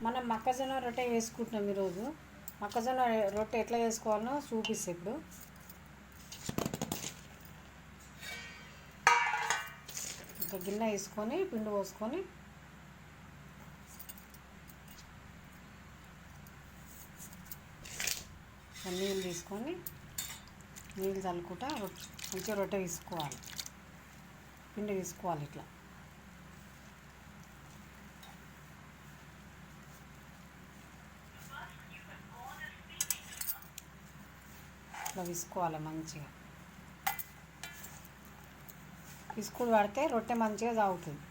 మనం మొక్కజొన్న రొట్టె వేసుకుంటున్నాం ఈరోజు. మొక్కజొన్న రొట్టె ఎట్లా వేసుకోవాలో చూపిస్తే ఇప్పుడు ఒక గిన్నె వేసుకొని పిండి పోసుకొని నీళ్ళు తీసుకొని నీళ్ళు చల్లుకుంటా మంచిగా రొట్టె తీసుకోవాలి, పిండి తీసుకోవాలి. ఇట్లా ఇట్లా తీసుకోవాలి. మంచిగా పిసుకుడు పడితే రొట్టె మంచిగా సాగుతుంది.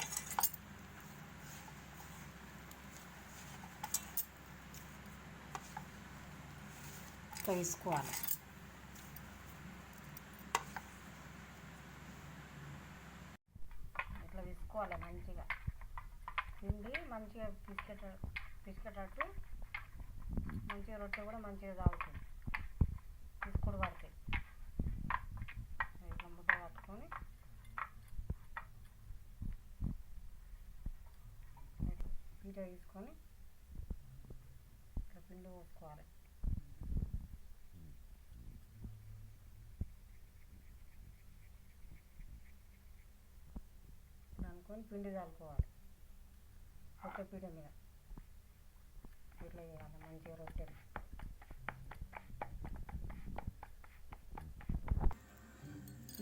ఇట్లా తీసుకోవాలి. ఇట్లా తీసుకోవాలి. మంచిగా పిండి మంచిగా పిసుకేటట్టు మంచిగా రొట్టె కూడా మంచిగా సాగుతుంది. పిసుకుడు పడితే ఇట్లా ముద్ద పట్టుకొని పీట తీసుకొని ఇట్లా పిండి పోసుకోవాలి. ఇట్లా అనుకొని పిండి చల్లుకోవాలి. రొట్టె పీట మీద ఇట్లా చేయాలి మంచిగా రొట్టెలు.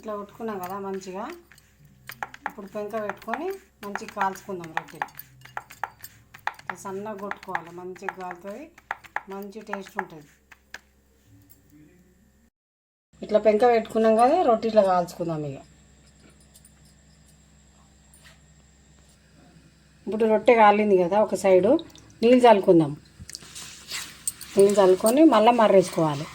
ఇట్లా కొట్టుకున్నాం కదా మంచిగా. ఇప్పుడు పెంక పెట్టుకొని మంచిగా కాల్చుకుందాం రొట్టెలు. సన్నగా కొట్టుకోవాలి, మంచిగా కాలుతుంది, మంచి టేస్ట్ ఉంటుంది. ఇట్లా పెంక పెట్టుకున్నాం కదా, రొట్టె ఇట్లా కాల్చుకుందాం. ఇప్పుడు రొట్టె కాలింది కదా, ఒక సైడు నీళ్ళు చల్లుకుందాం. నీళ్ళు చల్లుకొని మళ్ళీ మర్రేసుకోవాలి.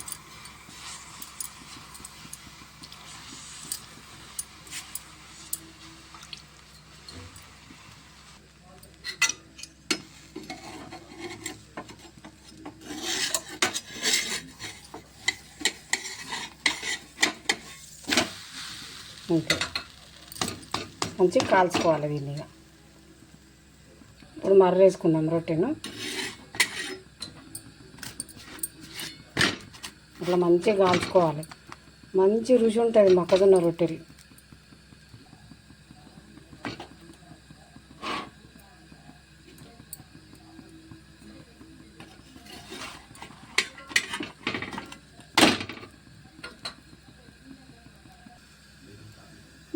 అంతే, మంచిగా కాల్చుకోవాలి దీన్ని. ఇప్పుడు మర్రేసుకుందాం రొట్టెను. అట్లా మంచిగా కాల్చుకోవాలి. మంచి రుచి ఉంటుంది మొక్కజొన్న రొట్టెలు.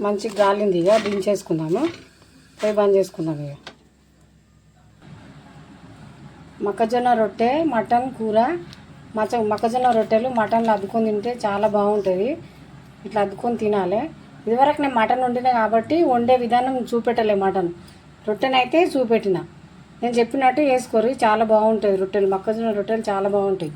మంచిగా గాలింది, ఇక దించేసుకుందాము. పోయి బంద్ చేసుకుందాం. మొక్కజొన్న రొట్టె మటన్ కూర. మొక్కజొన్న రొట్టెలు మటన్లో అద్దుకొని తింటే చాలా బాగుంటుంది. ఇట్లా అద్దుకొని తినాలి. ఇదివరకు నేను మటన్ వండినా కాబట్టి వండే విధానం చూపెట్టలే. మటన్ రొట్టెనైతే చూపెట్టిన. నేను చెప్పినట్టు వేసుకోరు, చాలా బాగుంటుంది రొట్టెలు. మొక్కజొన్న రొట్టెలు చాలా బాగుంటాయి.